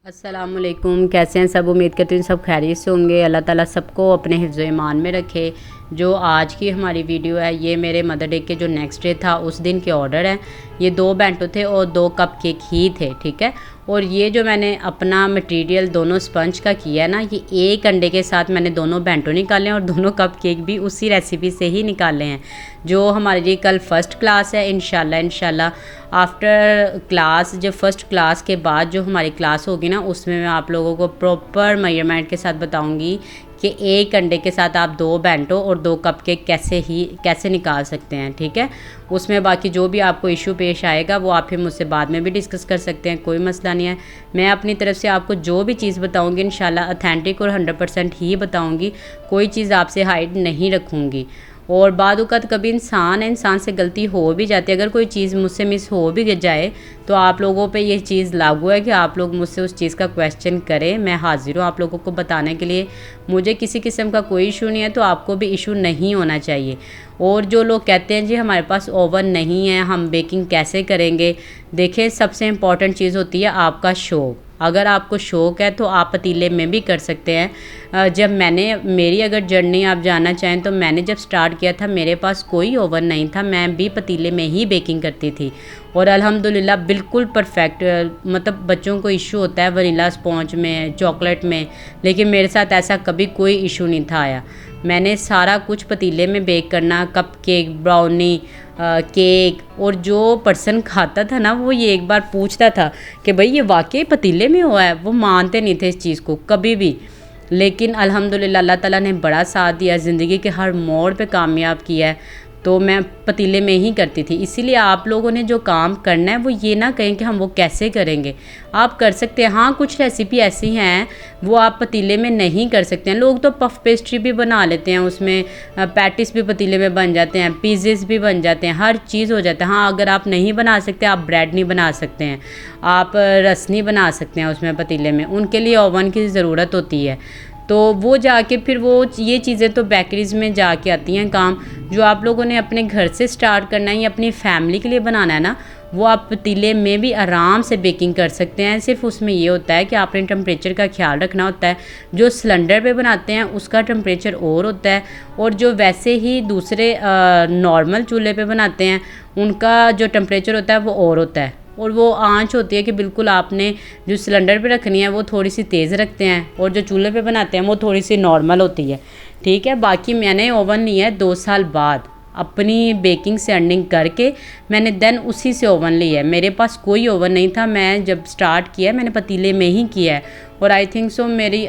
अस्सलामुअलैकुम। कैसे हैं सब? उम्मीद करती हूँ सब खैरियत से होंगे। अल्लाह ताला सबको अपने हिफ्ज़ ईमान में रखे। जो आज की हमारी वीडियो है ये मेरे मदर डे के जो नेक्स्ट डे था उस दिन के ऑर्डर है। ये 2 बेंटो थे और 2 कप केक ही थे, ठीक है। और ये जो मैंने अपना मटेरियल दोनों स्पंज का किया है ना, ये 1 अंडे के साथ मैंने दोनों बेंटो निकाले हैं और दोनों कप केक भी उसी रेसिपी से ही निकाले हैं। जो हमारे लिए कल फ़र्स्ट क्लास है, इंशाल्लाह आफ्टर क्लास, जब फ़र्स्ट क्लास के बाद जो हमारी क्लास होगी ना, उसमें मैं आप लोगों को प्रॉपर मेजरमेंट के साथ बताऊंगी कि 1 अंडे के साथ आप 2 बेंटो और 2 कप केक कैसे निकाल सकते हैं, ठीक है। उसमें बाकी जो भी आपको इशू पेश आएगा वो आप फिर मुझसे बाद में भी डिस्कस कर सकते हैं, कोई मसला नहीं है। मैं अपनी तरफ से आपको जो भी चीज़ बताऊंगी इंशाल्लाह ऑथेंटिक और 100% ही बताऊंगी, कोई चीज़ आपसे हाइड नहीं रखूँगी। और बाद वक़्त कभी इंसान से गलती हो भी जाती है। अगर कोई चीज़ मुझसे मिस हो भी जाए तो आप लोगों पे ये चीज़ लागू है कि आप लोग मुझसे उस चीज़ का क्वेश्चन करें। मैं हाज़िर हूँ आप लोगों को बताने के लिए। मुझे किसी किस्म का कोई इशू नहीं है, तो आपको भी इशू नहीं होना चाहिए। और जो लोग कहते हैं जी हमारे पास ओवन नहीं है, हम बेकिंग कैसे करेंगे, देखें सबसे इम्पॉर्टेंट चीज़ होती है आपका शौक़। अगर आपको शौक़ है तो आप पतीले में भी कर सकते हैं। जब मेरी अगर जर्नी आप जानना चाहें तो मैंने जब स्टार्ट किया था मेरे पास कोई ओवन नहीं था, मैं भी पतीले में ही बेकिंग करती थी और अल्हम्दुलिल्लाह बिल्कुल परफेक्ट। मतलब बच्चों को इशू होता है वनीला स्पॉन्ज में, चॉकलेट में, लेकिन मेरे साथ ऐसा कभी कोई इशू नहीं था आया। मैंने सारा कुछ पतीले में बेक करना, कप केक, ब्राउनी, केक, और जो पर्सन खाता था ना वो ये एक बार पूछता था कि भाई ये वाकई पतीले में हुआ है। वो मानते नहीं थे इस चीज़ को कभी भी, लेकिन अल्हम्दुलिल्लाह अल्लाह ताला ने बड़ा साथ दिया, ज़िंदगी के हर मोड़ पे कामयाब किया है। तो मैं पतीले में ही करती थी। इसीलिए आप लोगों ने जो काम करना है वो ये ना कहें कि हम वो कैसे करेंगे, आप कर सकते हैं। हाँ, कुछ रेसिपी ऐसी हैं वो आप पतीले में नहीं कर सकते हैं। लोग तो पफ पेस्ट्री भी बना लेते हैं, उसमें पैटिस भी पतीले में बन जाते हैं, पिज़्ज़े भी बन जाते हैं, हर चीज़ हो जाता है। हाँ, अगर आप नहीं बना सकते, आप ब्रेड नहीं बना सकते हैं, आप रस नहीं बना सकते हैं उसमें पतीले में, उनके लिए ओवन की ज़रूरत होती है। तो वो जाके फिर वो ये चीज़ें तो बेकरीज़ में जाके आती हैं काम। जो आप लोगों ने अपने घर से स्टार्ट करना है या अपनी फैमिली के लिए बनाना है ना, वो आप पतीले में भी आराम से बेकिंग कर सकते हैं। सिर्फ उसमें ये होता है कि आपने टेम्परेचर का ख्याल रखना होता है। जो सिलेंडर पे बनाते हैं उसका टेम्परेचर और होता है, और जो वैसे ही दूसरे नॉर्मल चूल्हे पे बनाते हैं उनका जो टेम्परेचर होता है वो और होता है। और वो आंच होती है कि बिल्कुल आपने जो सिलेंडर पे रखनी है वो थोड़ी सी तेज़ रखते हैं, और जो चूल्हे पे बनाते हैं वो थोड़ी सी नॉर्मल होती है, ठीक है। बाकी मैंने ओवन लिया है 2 साल बाद, अपनी बेकिंग से अर्निंग करके मैंने देन उसी से ओवन लिया है। मेरे पास कोई ओवन नहीं था, मैं जब स्टार्ट किया मैंने पतीले में ही किया है। और आई थिंक सो मेरी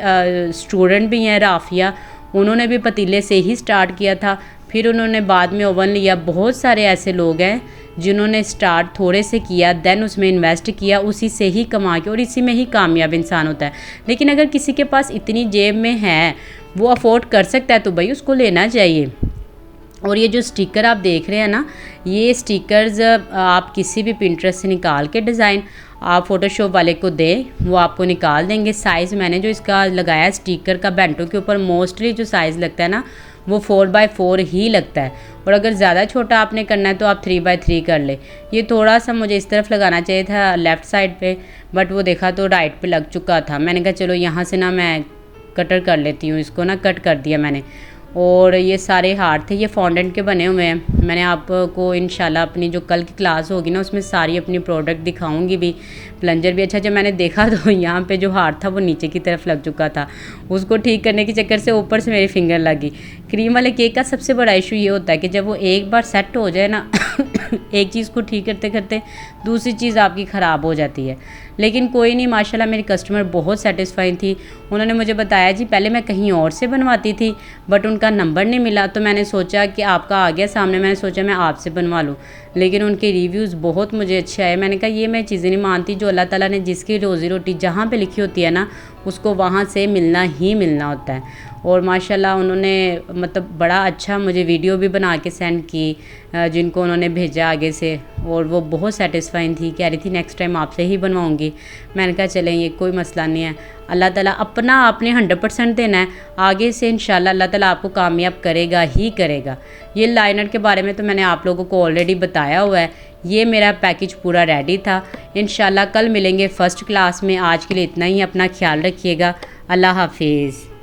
स्टूडेंट भी हैं राफिया, उन्होंने भी पतीले से ही स्टार्ट किया था, फिर उन्होंने बाद में ओवन लिया। बहुत सारे ऐसे लोग हैं जिन्होंने स्टार्ट थोड़े से किया, देन उसमें इन्वेस्ट किया, उसी से ही कमा के और इसी में ही कामयाब इंसान होता है। लेकिन अगर किसी के पास इतनी जेब में है, वो अफोर्ड कर सकता है, तो भाई उसको लेना चाहिए। और ये जो स्टिकर आप देख रहे हैं ना, ये स्टिकर्स आप किसी भी पिंटरेस्ट से निकाल के डिज़ाइन आप फ़ोटोशॉप वाले को दें, वो आपको निकाल देंगे। साइज़ मैंने जो इसका लगाया है स्टिकर का बेंटो के ऊपर, मोस्टली जो साइज़ लगता है ना वो 4x4 ही लगता है। और अगर ज़्यादा छोटा आपने करना है तो आप 3x3 कर ले। ये थोड़ा सा मुझे इस तरफ लगाना चाहिए था लेफ़्ट साइड पे, बट वो देखा तो राइट पे लग चुका था। मैंने कहा चलो यहाँ से ना मैं कटर कर लेती हूँ, इसको ना कट कर दिया मैंने। और ये सारे हार्ट थे, ये फॉन्डेंट के बने हुए हैं। मैंने आपको इंशाल्लाह अपनी जो कल की क्लास होगी ना उसमें सारी अपनी प्रोडक्ट दिखाऊंगी भी, प्लंजर भी। अच्छा, जब मैंने देखा तो यहाँ पे जो हार्ट था वो नीचे की तरफ लग चुका था, उसको ठीक करने के चक्कर से ऊपर से मेरी फिंगर लगी। क्रीम वाले केक का सबसे बड़ा इशू ये होता है कि जब वो एक बार सेट हो जाए ना एक चीज़ को ठीक करते करते दूसरी चीज़ आपकी ख़राब हो जाती है। लेकिन कोई नहीं, माशाल्लाह मेरी कस्टमर बहुत सेटिस्फाई थी। उन्होंने मुझे बताया जी पहले मैं कहीं और से बनवाती थी बट उनका नंबर नहीं मिला, तो मैंने सोचा कि आपका आ गया सामने, मैंने सोचा मैं आपसे बनवा लूँ। लेकिन उनके रिव्यूज़ बहुत मुझे अच्छे आए। मैंने कहा ये मैं चीज़ें नहीं मानती, जो अल्लाह ताला ने जिसकी रोज़ी रोटी जहाँ पे लिखी होती है ना उसको वहाँ से मिलना ही मिलना होता है। और माशाल्लाह उन्होंने मतलब बड़ा अच्छा मुझे वीडियो भी बना के सेंड की, जिनको उन्होंने भेजा आगे से, और वो बहुत सेटिस्फाइंग थी, कह रही थी नेक्स्ट टाइम आपसे ही बनवाऊंगी। मैंने कहा चलें ये कोई मसला नहीं है, अल्लाह ताला अपना आपने 100% देना है। आगे से इंशाल्लाह अल्लाह ताला आपको कामयाब करेगा ही करेगा। ये लाइनर के बारे में तो मैंने आप लोगों को ऑलरेडी बताया हुआ है। ये मेरा पैकेज पूरा रेडी था। इंशाल्लाह कल मिलेंगे फ़र्स्ट क्लास में। आज के लिए इतना ही, अपना ख्याल रखिएगा। अल्लाह हाफिज़।